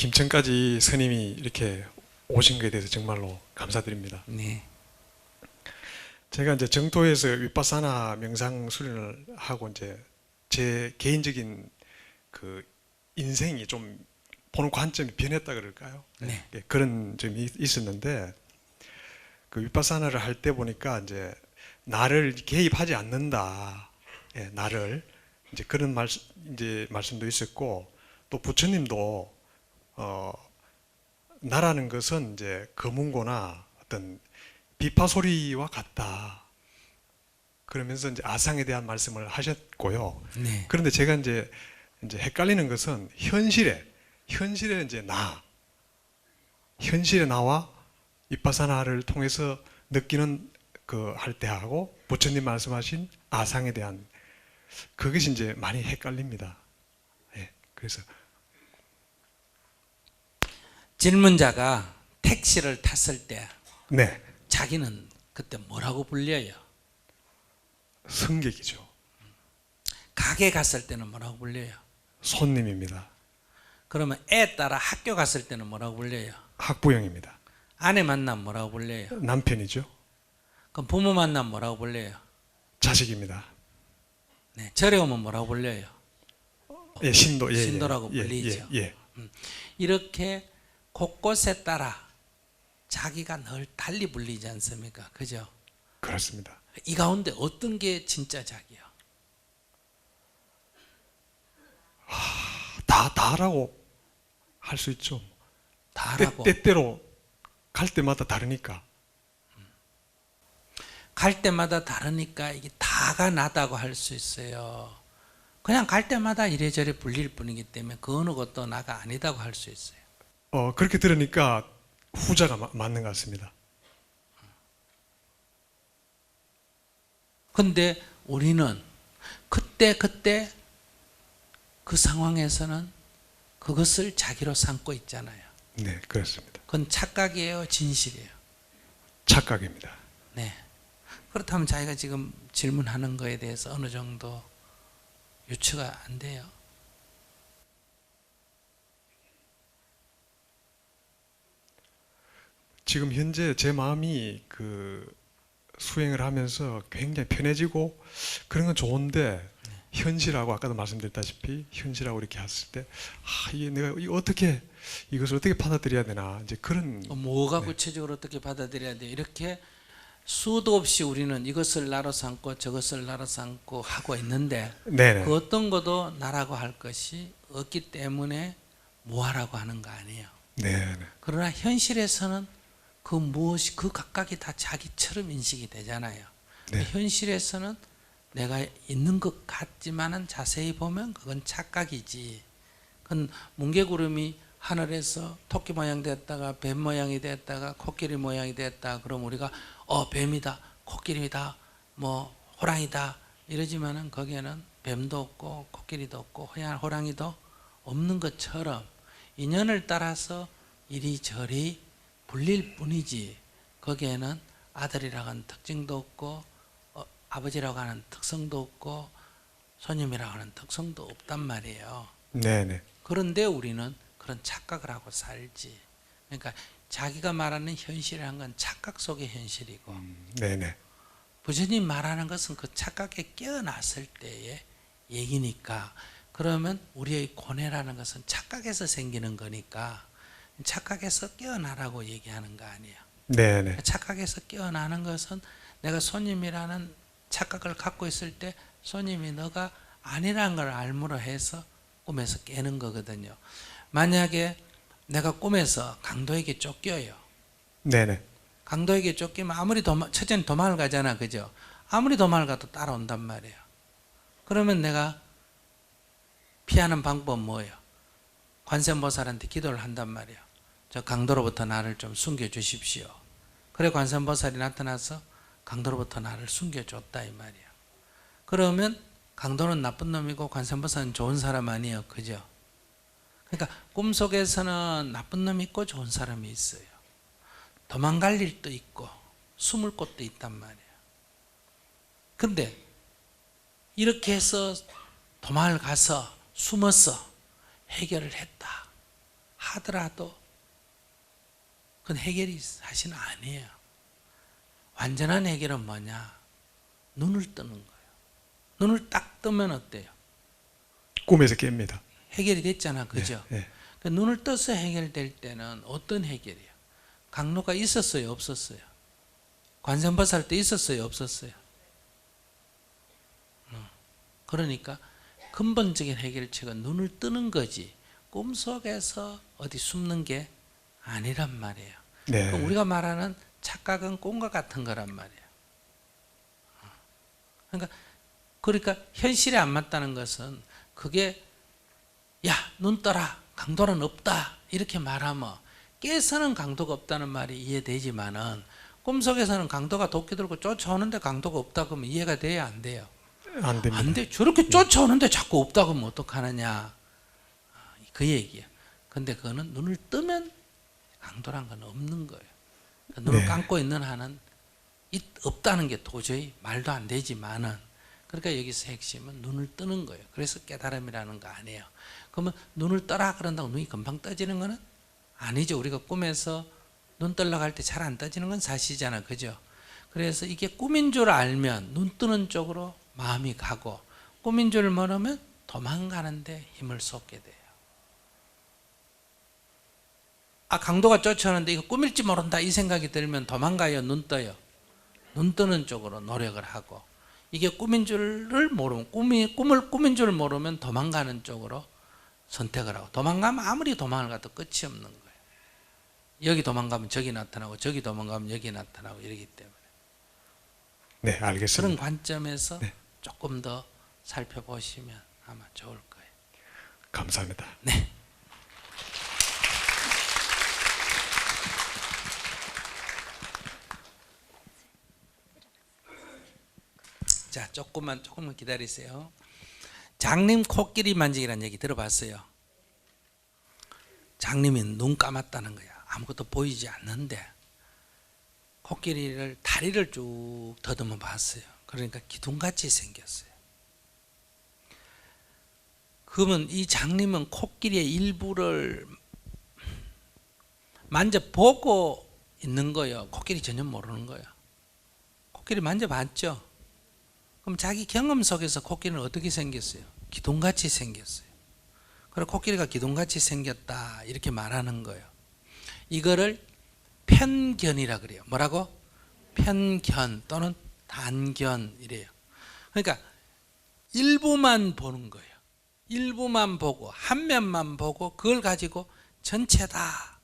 김천까지 스님이 이렇게 오신 것에 대해서 정말로 감사드립니다. 네. 제가 이제 정토에서 윗바사나 명상 수련을 하고 이제 제 개인적인 그 인생이 좀 보는 관점이 변했다 그럴까요? 네. 예, 그런 점이 있었는데 그 윗바사나를 할 때 보니까 이제 나를 개입하지 않는다. 예, 나를 이제 그런 말씀도 있었고 또 부처님도 나라는 것은 이제 거문고나 어떤 비파 소리와 같다. 그러면서 이제 아상에 대한 말씀을 하셨고요. 네. 그런데 제가 이제 헷갈리는 것은 현실에 이제 현실의 나와 윗바사나를 통해서 느끼는 그 할 때하고 부처님 말씀하신 아상에 대한 그것이 이제 많이 헷갈립니다. 예, 그래서 질문자가 택시를 탔을 때 네, 자기는 그때 뭐라고 불려요? 승객이죠. 가게 갔을 때는 뭐라고 불려요? 손님입니다. 그러면 애 따라 학교 갔을 때는 뭐라고 불려요? 학부형입니다. 아내 만나면 뭐라고 불려요? 남편이죠. 그럼 부모 만나면 뭐라고 불려요? 자식입니다. 네. 절에 오면 뭐라고 불려요? 예, 신도, 신도라고 불리죠. 예. 이렇게 곳곳에 따라 자기가 늘 달리 불리지 않습니까? 그죠? 그렇습니다. 이 가운데 어떤 게 진짜 자기야? 다라고 할 수 있죠. 다라고. 때때로 갈 때마다 다르니까. 갈 때마다 다르니까 이게 다가 나다고 할 수 있어요. 그냥 갈 때마다 이래저래 불릴 뿐이기 때문에 그 어느 것도 나가 아니다고 할 수 있어요. 그렇게 들으니까 후자가 맞는 것 같습니다. 근데 우리는 그때 그 상황에서는 그것을 자기로 삼고 있잖아요. 네, 그렇습니다. 그건 착각이에요, 진실이에요? 착각입니다. 네. 그렇다면 자기가 지금 질문하는 거에 대해서 어느 정도 유추가 안 돼요. 지금 현재 제 마음이 그 수행을 하면서 굉장히 편해지고 그런 건 좋은데 현실하고 아까도 말씀드렸다시피 현실하고 이렇게 했을 때 이게 내가 이것을 어떻게 받아들여야 되나 이제 그런 뭐가 네. 구체적으로 어떻게 받아들여야 돼요? 이렇게 수도 없이 우리는 이것을 나로 삼고 저것을 나로 삼고 하고 있는데 네네. 그 어떤 것도 나라고 할 것이 없기 때문에 뭐하라고 하는 거 아니에요. 네네. 그러나 현실에서는 그 무엇이 그 각각이 다 자기처럼 인식이 되잖아요. 네. 현실에서는 내가 있는 것 같지만은 자세히 보면 그건 착각이지. 그건 뭉게구름이 하늘에서 토끼 모양 됐다가 뱀 모양이 됐다가 코끼리 모양이 됐다. 그럼 우리가 뱀이다, 코끼리다, 뭐 호랑이다 이러지만은 거기에는 뱀도 없고 코끼리도 없고 호랑이도 없는 것처럼 인연을 따라서 이리저리 불릴 뿐이지 거기에는 아들이라고 하는 특징도 없고 아버지라고 하는 특성도 없고 손님이라고 하는 특성도 없단 말이에요. 네네. 그런데 우리는 그런 착각을 하고 살지. 그러니까 자기가 말하는 현실이라는 건 착각 속의 현실이고 네네. 부처님 말하는 것은 그 착각에 깨어났을 때의 얘기니까 그러면 우리의 고뇌라는 것은 착각에서 생기는 거니까 착각에서 깨어나라고 얘기하는 거 아니에요. 네네. 착각에서 깨어나는 것은 내가 손님이라는 착각을 갖고 있을 때 손님이 너가 아니라는 걸 알므로 해서 꿈에서 깨는 거거든요. 만약에 내가 꿈에서 강도에게 쫓겨요. 네네. 강도에게 쫓기면 아무리 첫째는 도망을 가잖아, 그죠? 아무리 도망을 가도 따라온단 말이에요. 그러면 내가 피하는 방법은 뭐예요? 관세음보살한테 기도를 한단 말이에요. 저 강도로부터 나를 좀 숨겨주십시오. 그래 관세음보살이 나타나서 강도로부터 나를 숨겨줬다 이 말이에요. 그러면 강도는 나쁜 놈이고 관세음보살은 좋은 사람 아니에요, 그죠? 그러니까 꿈속에서는 나쁜 놈이 있고 좋은 사람이 있어요. 도망갈 일도 있고 숨을 곳도 있단 말이에요. 근데 이렇게 해서 도망을 가서 숨어서 해결을 했다. 하더라도 그건 해결이 사실은 아니에요. 완전한 해결은 뭐냐? 눈을 뜨는 거예요. 눈을 딱 뜨면 어때요? 꿈에서 깹니다. 해결이 됐잖아, 그죠? 네. 그 눈을 떠서 해결될 때는 어떤 해결이에요? 강로가 있었어요, 없었어요? 관세음보살 때 있었어요, 없었어요? 그러니까 근본적인 해결책은 눈을 뜨는 거지 꿈속에서 어디 숨는 게 아니란 말이에요. 네. 그럼 우리가 말하는 착각은 꿈과 같은 거란 말이에요. 그러니까 현실에 안 맞다는 것은 그게 야, 눈 떠라, 강도는 없다 이렇게 말하면 깨서는 강도가 없다는 말이 이해되지만은 꿈속에서는 강도가 도끼 들고 쫓아오는데 강도가 없다 그러면 이해가 돼야 안 돼요? 안 됩니다. 안 돼. 저렇게 쫓아오는데 자꾸 없다 그러면 어떡하느냐 그 얘기야. 근데 그거는 눈을 뜨면 강도란 건 없는 거예요. 눈을 네. 감고 있는 한은 없다는 게 도저히 말도 안 되지만은 그러니까 여기서 핵심은 눈을 뜨는 거예요. 그래서 깨달음이라는 거 아니에요. 그러면 눈을 떠라 그런다고 눈이 금방 떠지는 거는 아니죠. 우리가 꿈에서 눈 떠려고 할 때 잘 안 떠지는 건 사실이잖아, 그죠? 그래서 이게 꿈인 줄 알면 눈 뜨는 쪽으로 마음이 가고 꿈인 줄 모르면 도망가는데 힘을 쏟게 돼요. 아, 강도가 쫓아오는데 이거 꿈일지 모른다 이 생각이 들면 도망가요, 눈 떠요? 눈 뜨는 쪽으로 노력을 하고 이게 꿈인 줄을 모르면 꿈인 줄 모르면 도망가는 쪽으로 선택을 하고 도망가면 아무리 도망을 가도 끝이 없는 거예요. 여기 도망가면 저기 나타나고 저기 도망가면 여기 나타나고 이러기 때문에 네, 알겠습니다. 그런 관점에서 네. 조금 더 살펴보시면 아마 좋을 거예요. 감사합니다. 네. 자, 조금만 기다리세요. 장님 코끼리 만지기라는 얘기 들어봤어요? 장님이 눈 감았다는 거야. 아무것도 보이지 않는데 코끼리를 다리를 쭉 더듬어 봤어요. 그러니까 기둥같이 생겼어요. 그러면 이 장님은 코끼리의 일부를 만져보고 있는 거예요. 코끼리 전혀 모르는 거예요. 코끼리 만져봤죠? 그럼 자기 경험 속에서 코끼리는 어떻게 생겼어요? 기둥같이 생겼어요. 그래서 코끼리가 기둥같이 생겼다 이렇게 말하는 거예요. 이거를 편견이라 그래요. 뭐라고? 편견 또는 단견이래요. 그러니까 일부만 보는 거예요. 일부만 보고 한 면만 보고 그걸 가지고 전체다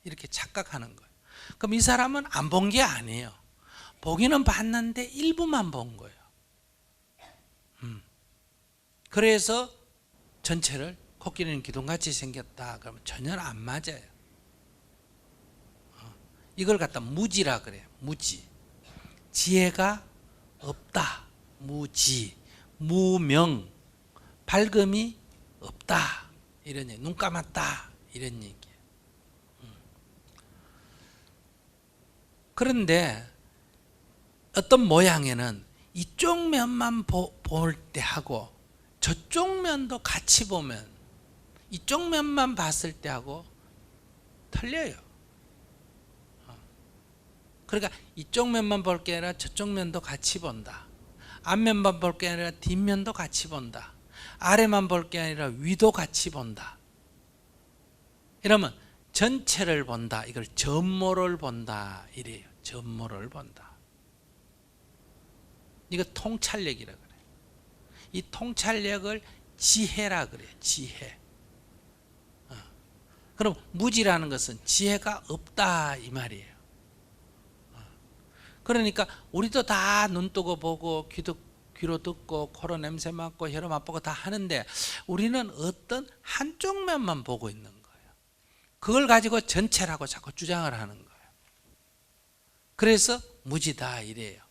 이렇게 착각하는 거예요. 그럼 이 사람은 안 본 게 아니에요. 보기는 봤는데 일부만 본 거예요. 그래서 전체를 코끼리는 기둥같이 생겼다 그러면 전혀 안 맞아요. 이걸 갖다 무지라 그래요. 무지. 지혜가 없다. 무지. 무명. 밝음이 없다. 이런 얘기. 눈 감았다. 이런 얘기예요. 그런데 어떤 모양에는 이쪽 면만 볼 때 하고 저쪽 면도 같이 보면 이쪽 면만 봤을 때 하고 틀려요. 그러니까 이쪽 면만 볼 게 아니라 저쪽 면도 같이 본다. 앞면만 볼 게 아니라 뒷면도 같이 본다. 아래만 볼 게 아니라 위도 같이 본다. 이러면 전체를 본다. 이걸 전모를 본다. 이래요. 전모를 본다. 이거 통찰력이라 그래요. 이 통찰력을 지혜라 그래요. 지혜. 그럼 무지라는 것은 지혜가 없다 이 말이에요. 그러니까 우리도 다 눈 뜨고 보고 귀로 듣고 코로 냄새 맡고 혀로 맛보고 다 하는데 우리는 어떤 한쪽 면만 보고 있는 거예요. 그걸 가지고 전체라고 자꾸 주장을 하는 거예요. 그래서 무지다 이래요.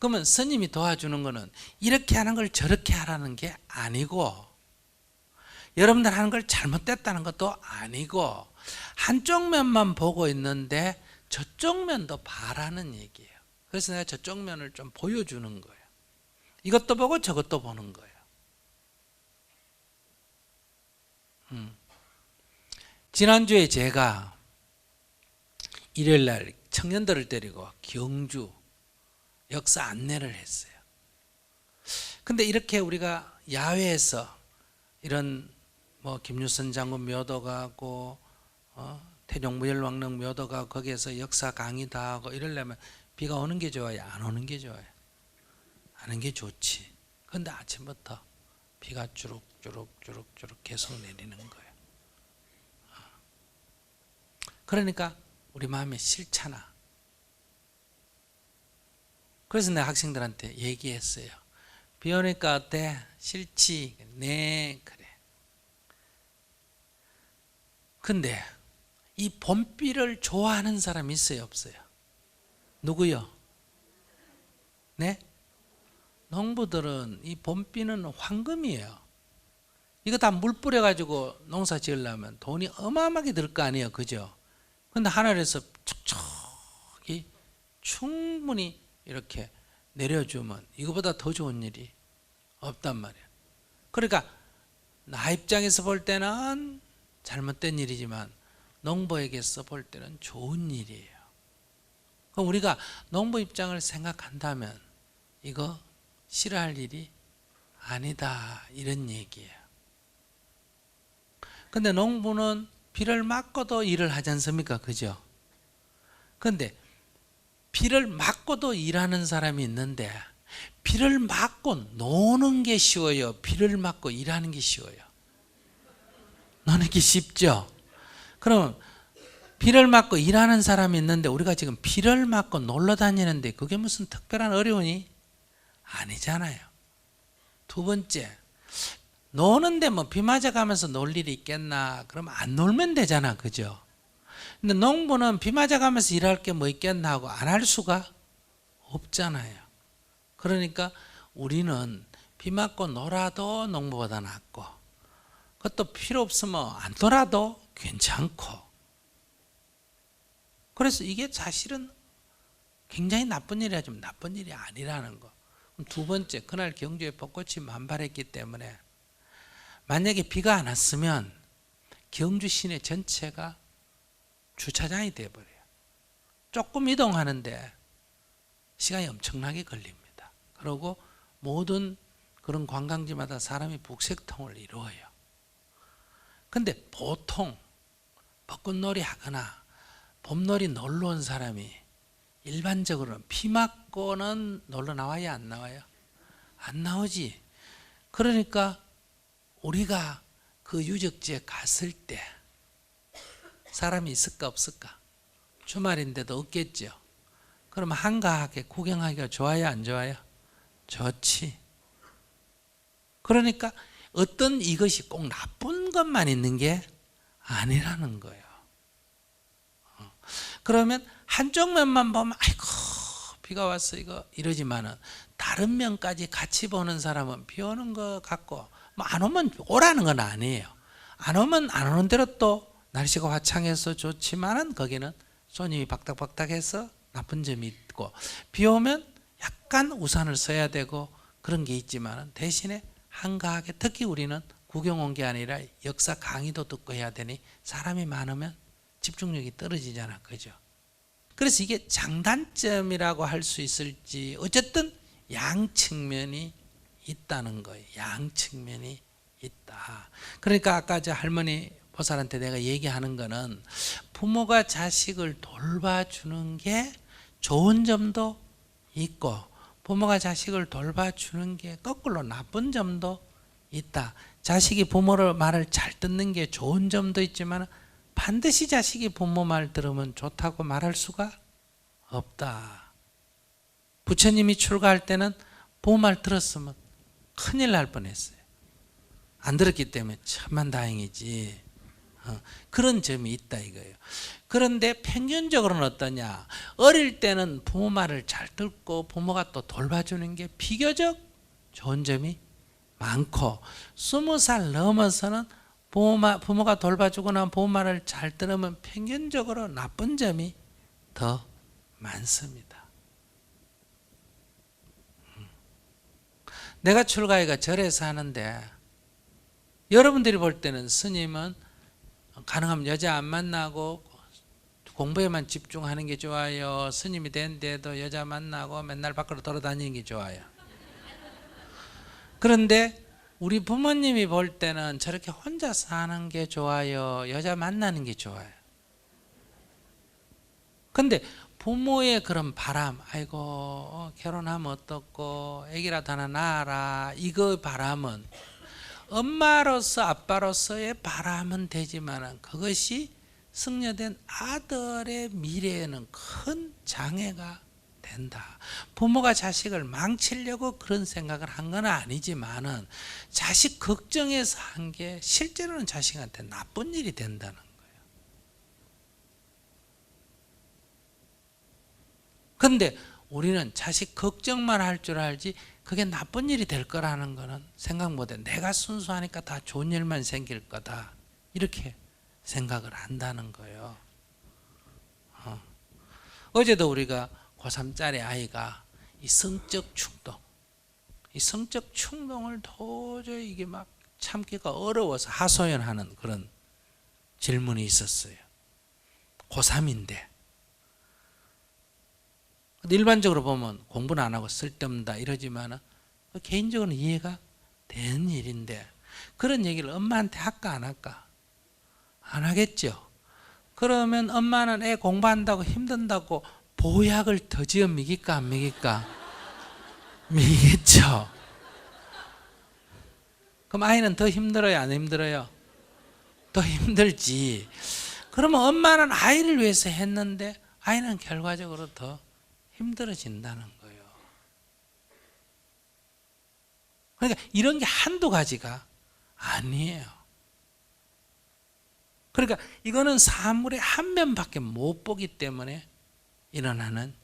그러면 스님이 도와주는 거는 이렇게 하는 걸 저렇게 하라는 게 아니고 여러분들 하는 걸 잘못됐다는 것도 아니고 한쪽 면만 보고 있는데 저쪽 면도 봐라는 얘기예요. 그래서 내가 저쪽 면을 좀 보여주는 거예요. 이것도 보고 저것도 보는 거예요. 지난주에 제가 일요일날 청년들을 데리고 경주 역사 안내를 했어요. 근데 이렇게 우리가 야외에서 이런 뭐 김유선 장군 묘도 가고 태종무열왕릉 묘도 가고 거기에서 역사 강의 다 하고 이러려면 비가 오는 게 좋아요? 안 오는 게 좋아요? 안 오는 게 좋지. 근데 아침부터 비가 주룩주룩 계속 내리는 거예요. 그러니까 우리 마음에 싫잖아. 그래서 내가 학생들한테 얘기했어요. 비 오니까 어때? 싫지? 네, 그래. 근데 이 봄비를 좋아하는 사람이 있어요, 없어요? 누구요? 네? 농부들은 이 봄비는 황금이에요. 이거 다 물 뿌려가지고 농사 지으려면 돈이 어마어마하게 들 거 아니에요, 그죠? 근데 하늘에서 촉촉이 충분히 이렇게 내려주면 이거보다 더 좋은 일이 없단 말이에요. 그러니까 나 입장에서 볼 때는 잘못된 일이지만 농부에게서 볼 때는 좋은 일이에요. 그럼 우리가 농부 입장을 생각한다면 이거 싫어할 일이 아니다, 이런 얘기예요. 근데 농부는 비를 맞고도 일을 하지 않습니까? 그죠? 근데 비를 맞고도 일하는 사람이 있는데 비를 맞고 노는 게 쉬워요? 비를 맞고 일하는 게 쉬워요? 노는 게 쉽죠? 그럼 비를 맞고 일하는 사람이 있는데 우리가 지금 비를 맞고 놀러 다니는데 그게 무슨 특별한 어려움이 아니잖아요. 두 번째, 노는데 뭐 비 맞아가면서 놀 일이 있겠나? 그러면 안 놀면 되잖아, 그죠? 근데 농부는 비 맞아가면서 일할 게 뭐 있겠나 하고 안 할 수가 없잖아요. 그러니까 우리는 비 맞고 놀아도 농부보다 낫고, 그것도 필요 없으면 안 놀아도 괜찮고. 그래서 이게 사실은 굉장히 나쁜 일이라지만 나쁜 일이 아니라는 거. 두 번째, 그날 경주에 벚꽃이 만발했기 때문에 만약에 비가 안 왔으면 경주 시내 전체가 주차장이 되어버려요. 조금 이동하는데 시간이 엄청나게 걸립니다. 그리고 모든 그런 관광지마다 사람이 북새통을 이루어요. 근데 보통 벚꽃놀이 하거나 봄놀이 놀러 온 사람이 일반적으로는 비 맞고는 놀러 나와야 안 나와요? 안 나오지. 그러니까 우리가 그 유적지에 갔을 때 사람이 있을까 없을까? 주말인데도 없겠죠. 그럼 한가하게 구경하기가 좋아요, 안 좋아요? 좋지. 그러니까 어떤 이것이 꼭 나쁜 것만 있는 게 아니라는 거예요. 그러면 한쪽 면만 보면 아이고 비가 왔어 이거 이러지만은 다른 면까지 같이 보는 사람은 비 오는 거 같고 뭐 안 오면 오라는 건 아니에요. 안 오면 안 오는 대로 또 날씨가 화창해서 좋지만은 거기는 손님이 박닥박닥해서 나쁜 점이 있고, 비 오면 약간 우산을 써야 되고 그런 게 있지만은 대신에 한가하게, 특히 우리는 구경 온 게 아니라 역사 강의도 듣고 해야 되니 사람이 많으면 집중력이 떨어지잖아, 그죠? 그래서 이게 장단점이라고 할 수 있을지 어쨌든 양측면이 있다는 거예요. 양측면이 있다. 그러니까 아까 저 할머니 보살한테 내가 얘기하는 거는 부모가 자식을 돌봐주는 게 좋은 점도 있고 부모가 자식을 돌봐주는 게 거꾸로 나쁜 점도 있다. 자식이 부모의 말을 잘 듣는 게 좋은 점도 있지만 반드시 자식이 부모 말 들으면 좋다고 말할 수가 없다. 부처님이 출가할 때는 부모 말 들었으면 큰일 날 뻔했어요. 안 들었기 때문에 천만 다행이지. 그런 점이 있다 이거예요. 그런데 평균적으로는 어떠냐? 어릴 때는 부모 말을 잘 듣고 부모가 또 돌봐주는 게 비교적 좋은 점이 많고 20살 넘어서는 부모가 돌봐주거나 부모 말을 잘 들으면 평균적으로 나쁜 점이 더 많습니다. 내가 출가해가 절에서 하는데 여러분들이 볼 때는 스님은 가능하면 여자 안 만나고 공부에만 집중하는 게 좋아요? 스님이 됐는데도 여자 만나고 맨날 밖으로 돌아다니는 게 좋아요? 그런데 우리 부모님이 볼 때는 저렇게 혼자 사는 게 좋아요? 여자 만나는 게 좋아요? 근데 부모의 그런 바람, 아이고 결혼하면 어떻고 애기라도 하나 낳아라, 이거 바람은 엄마로서 아빠로서의 바람은 되지만 그것이 승려된 아들의 미래에는 큰 장애가 된다. 부모가 자식을 망치려고 그런 생각을 한 건 아니지만은 자식 걱정해서 한 게 실제로는 자식한테 나쁜 일이 된다는 거예요. 근데 우리는 자식 걱정만 할 줄 알지 그게 나쁜 일이 될 거라는 거는 생각 못해. 내가 순수하니까 다 좋은 일만 생길 거다, 이렇게 생각을 한다는 거예요. 어제도 우리가 고3짜리 아이가 이 성적 충동을 도저히 이게 막 참기가 어려워서 하소연하는 그런 질문이 있었어요. 고3인데 일반적으로 보면 공부는 안 하고 쓸데없다 이러지만 개인적으로는 이해가 되는 일인데 그런 얘기를 엄마한테 할까 안 할까? 안 하겠죠. 그러면 엄마는 애 공부한다고 힘든다고 보약을 더 지어 먹일까 안 먹일까? 먹이겠죠. 그럼 아이는 더 힘들어요 안 힘들어요? 더 힘들지. 그러면 엄마는 아이를 위해서 했는데 아이는 결과적으로 더 힘들어진다는 거예요. 그러니까 이런 게 한두 가지가 아니에요. 그러니까 이거는 사물의 한 면밖에 못 보기 때문에 일어나는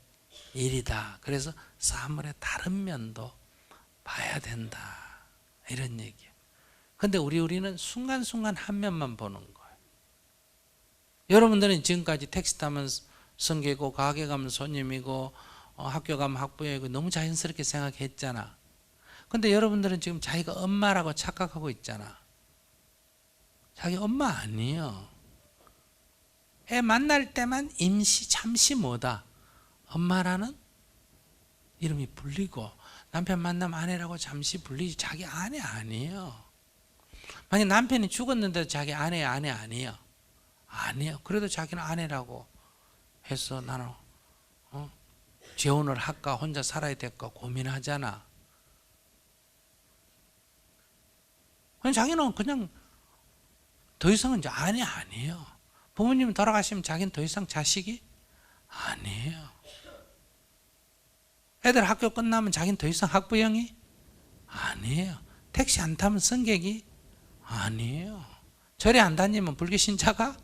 일이다. 그래서 사물의 다른 면도 봐야 된다, 이런 얘기예요. 근데 우리는 순간순간 한 면만 보는 거예요. 여러분들은 지금까지 택시 타면 승객이고 가게 가면 손님이고 학교 가면 학부형이고 너무 자연스럽게 생각했잖아. 근데 여러분들은 지금 자기가 엄마라고 착각하고 있잖아. 자기 엄마 아니에요. 애 만날 때만 잠시 뭐다, 엄마라는 이름이 불리고, 남편 만나면 아내라고 잠시 불리지 자기 아내 아니에요. 만약 남편이 죽었는데도 자기 아내 아니에요. 아니에요. 그래도 자기는 아내라고 해서 나는 재혼을 할까 혼자 살아야 될까 고민하잖아. 자기는 그냥 더 이상은 이제 아내 아니에요. 부모님이 돌아가시면 자기는 더 이상 자식이 아니에요. 애들 학교 끝나면 자기는 더 이상 학부형이 아니에요. 택시 안 타면 승객이 아니에요. 절에 안 다니면 불교 신자가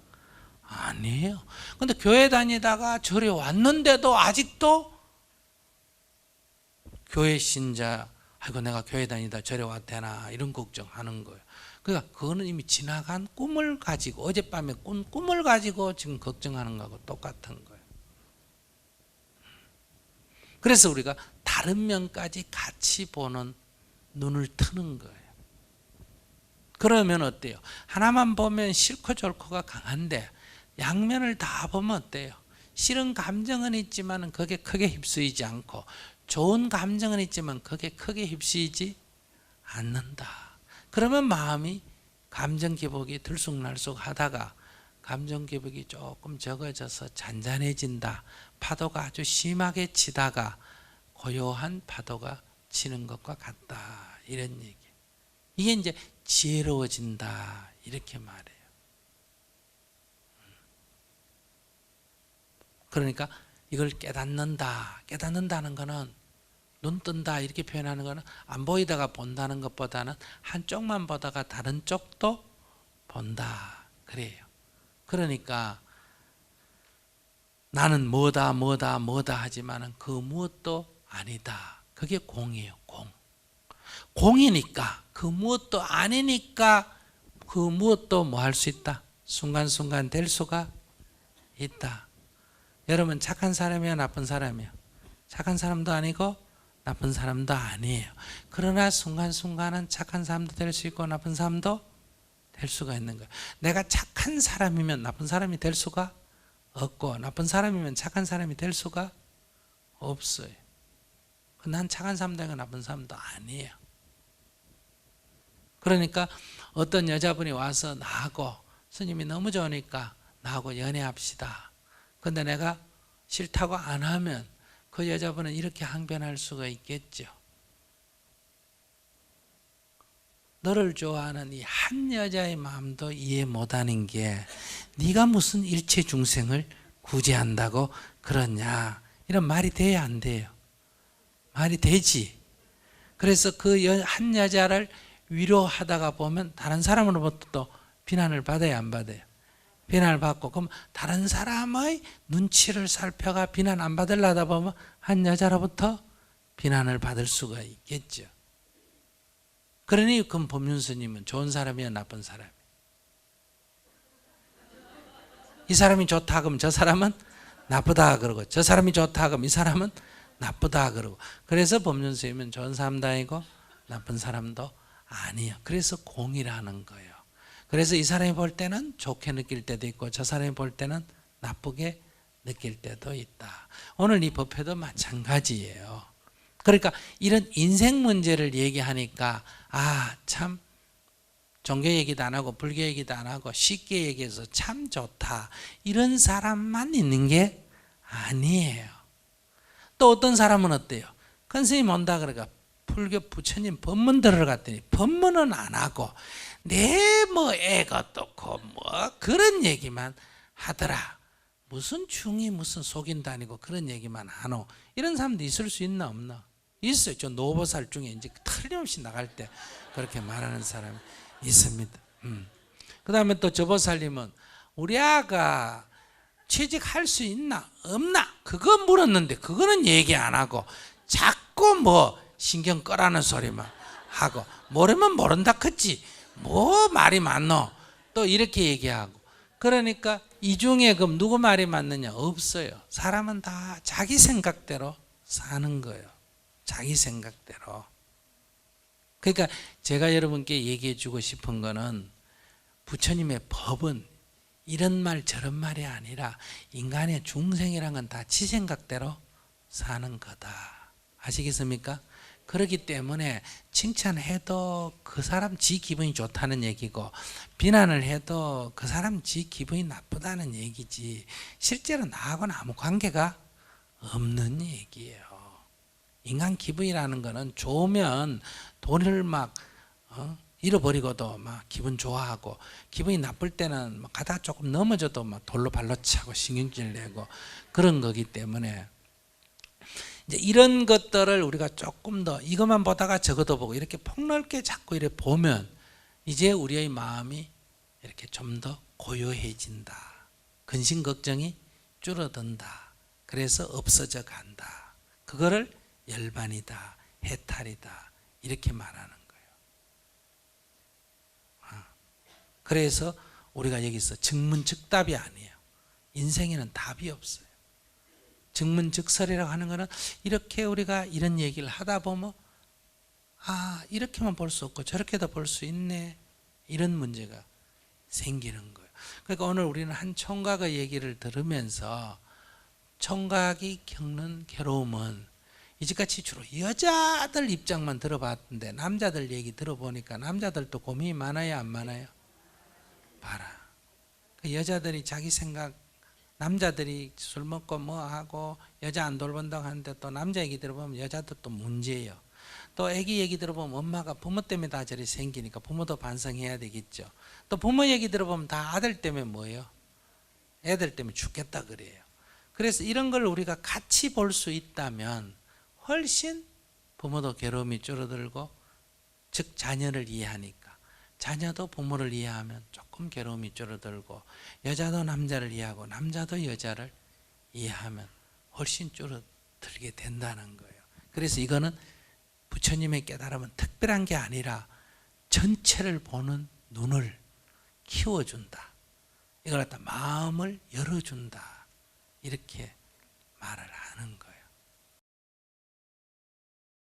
아니에요. 근데 교회 다니다가 절에 왔는데도 아직도 교회 신자, 아이고 내가 교회 다니다 절에 왔대나 이런 걱정하는 거예요. 그러니까 그거는 이미 지나간 꿈을 가지고, 어젯밤에 꾼 꿈을 가지고 지금 걱정하는 거하고 똑같은 거예요. 그래서 우리가 다른 면까지 같이 보는 눈을 트는 거예요. 그러면 어때요? 하나만 보면 싫고 좋고가 강한데 양면을 다 보면 어때요? 싫은 감정은 있지만 그게 크게 휩쓰이지 않고, 좋은 감정은 있지만 그게 크게 휩쓰이지 않는다. 그러면 마음이 감정 기복이 들쑥날쑥 하다가 감정 기복이 조금 적어져서 잔잔해진다. 파도가 아주 심하게 치다가 고요한 파도가 치는 것과 같다, 이런 얘기. 이게 이제 지혜로워진다, 이렇게 말해요. 그러니까 이걸 깨닫는다는 거는, 눈 뜬다 이렇게 표현하는 거는 안 보이다가 본다는 것보다는 한쪽만 보다가 다른 쪽도 본다, 그래요. 그러니까 나는 뭐다 하지만은 그 무엇도 아니다. 그게 공이에요. 공이니까, 그 무엇도 아니니까 그 무엇도 뭐 할 수 있다? 순간순간 될 수가 있다. 여러분 착한 사람이야 나쁜 사람이야? 착한 사람도 아니고 나쁜 사람도 아니에요. 그러나 순간순간은 착한 사람도 될 수 있고 나쁜 사람도 될 수가 있는 거예요. 내가 착한 사람이면 나쁜 사람이 될 수가 없고, 나쁜 사람이면 착한 사람이 될 수가 없어요. 난 착한 사람도 아니고 나쁜 사람도 아니에요. 그러니까 어떤 여자분이 와서 나하고, 스님이 너무 좋으니까 나하고 연애합시다. 근데 내가 싫다고 안 하면 그 여자분은 이렇게 항변할 수가 있겠죠. 너를 좋아하는 이 한 여자의 마음도 이해 못하는 게 네가 무슨 일체 중생을 구제한다고 그러냐. 이런 말이 돼야 안 돼요. 말이 되지. 그래서 그 한 여자를 위로하다가 보면 다른 사람으로부터 또 비난을 받아야 안 받아요. 비난을 받고, 그럼 다른 사람의 눈치를 살펴가 비난 안 받으려다 보면 한 여자로부터 비난을 받을 수가 있겠죠. 그러니 그럼 법륜 스님은 좋은 사람이야 나쁜 사람이야? 이 사람이 좋다 그러면 저 사람은 나쁘다 그러고, 저 사람이 좋다 그러면 이 사람은 나쁘다 그러고. 그래서 법륜 스님은 좋은 사람도 아니고 나쁜 사람도 아니에요. 그래서 공이라는 거예요. 그래서 이 사람이 볼 때는 좋게 느낄 때도 있고 저 사람이 볼 때는 나쁘게 느낄 때도 있다. 오늘 이 법회도 마찬가지예요. 그러니까 이런 인생 문제를 얘기하니까 참 종교 얘기도 안 하고 불교 얘기도 안 하고 쉽게 얘기해서 참 좋다. 이런 사람만 있는 게 아니에요. 또 어떤 사람은 어때요? 큰 스님 온다 그러니까 불교 부처님 법문 들어갔더니 법문은 안 하고 내 뭐 애가 떻고 뭐 그런 얘기만 하더라. 무슨 중이 무슨 속인도 아니고 그런 얘기만 하노. 이런 사람도 있을 수 있나 없나? 있어요. 저 노보살 중에 이제 틀림없이 나갈 때 그렇게 말하는 사람이 있습니다. 그 다음에 또 저 보살님은 우리 아가 취직할 수 있나 없나 그거 물었는데 그거는 얘기 안 하고 자꾸 뭐 신경 끄라는 소리만 하고, 모르면 모른다 그치 뭐 말이 많노 또 이렇게 얘기하고. 그러니까 이 중에 그럼 누구 말이 맞느냐? 없어요. 사람은 다 자기 생각대로 사는 거예요. 자기 생각대로. 그러니까 제가 여러분께 얘기해 주고 싶은 거는 부처님의 법은 이런 말 저런 말이 아니라 인간의 중생이란 건 다 지 생각대로 사는 거다. 아시겠습니까? 그렇기 때문에 칭찬해도 그 사람 지 기분이 좋다는 얘기고 비난을 해도 그 사람 지 기분이 나쁘다는 얘기지 실제로 나하고는 아무 관계가 없는 얘기예요. 인간 기분이라는 거는 좋으면 돈을 막 잃어버리고도 막 기분 좋아하고, 기분이 나쁠 때는 막 가다가 조금 넘어져도 막 돌로 발로 차고 신경질 내고 그런 거기 때문에 이제 이런 것들을 우리가 조금 더 이것만 보다가 저것도 보고 이렇게 폭넓게 자꾸 이렇게 보면 이제 우리의 마음이 이렇게 좀 더 고요해진다. 근심 걱정이 줄어든다. 그래서 없어져 간다. 그거를 열반이다, 해탈이다 이렇게 말하는 거예요. 그래서 우리가 여기서 즉문즉답이 아니에요. 인생에는 답이 없어요. 즉문즉설이라고 하는 것은 이렇게 우리가 이런 얘기를 하다 보면 이렇게만 볼 수 없고 저렇게도 볼 수 있네 이런 문제가 생기는 거예요. 그러니까 오늘 우리는 한 총각의 얘기를 들으면서 총각이 겪는 괴로움은 이제까지 주로 여자들 입장만 들어봤는데 남자들 얘기 들어보니까 남자들도 고민이 많아요 안 많아요? 봐라. 그 여자들이 자기 생각, 남자들이 술 먹고 뭐 하고 여자 안 돌본다고 하는데 또 남자 얘기 들어보면 여자도 또 문제예요. 또 애기 얘기 들어보면 엄마가 부모 때문에 다 저리 생기니까 부모도 반성해야 되겠죠. 또 부모 얘기 들어보면 다 아들 때문에 뭐예요? 애들 때문에 죽겠다 그래요. 그래서 이런 걸 우리가 같이 볼 수 있다면 훨씬 부모도 괴로움이 줄어들고, 즉 자녀를 이해하니까 자녀도 부모를 이해하면 조금 괴로움이 줄어들고, 여자도 남자를 이해하고 남자도 여자를 이해하면 훨씬 줄어들게 된다는 거예요. 그래서 이거는 부처님의 깨달음은 특별한 게 아니라 전체를 보는 눈을 키워준다. 이걸 갖다 마음을 열어준다. 이렇게 말을 하는 거예요.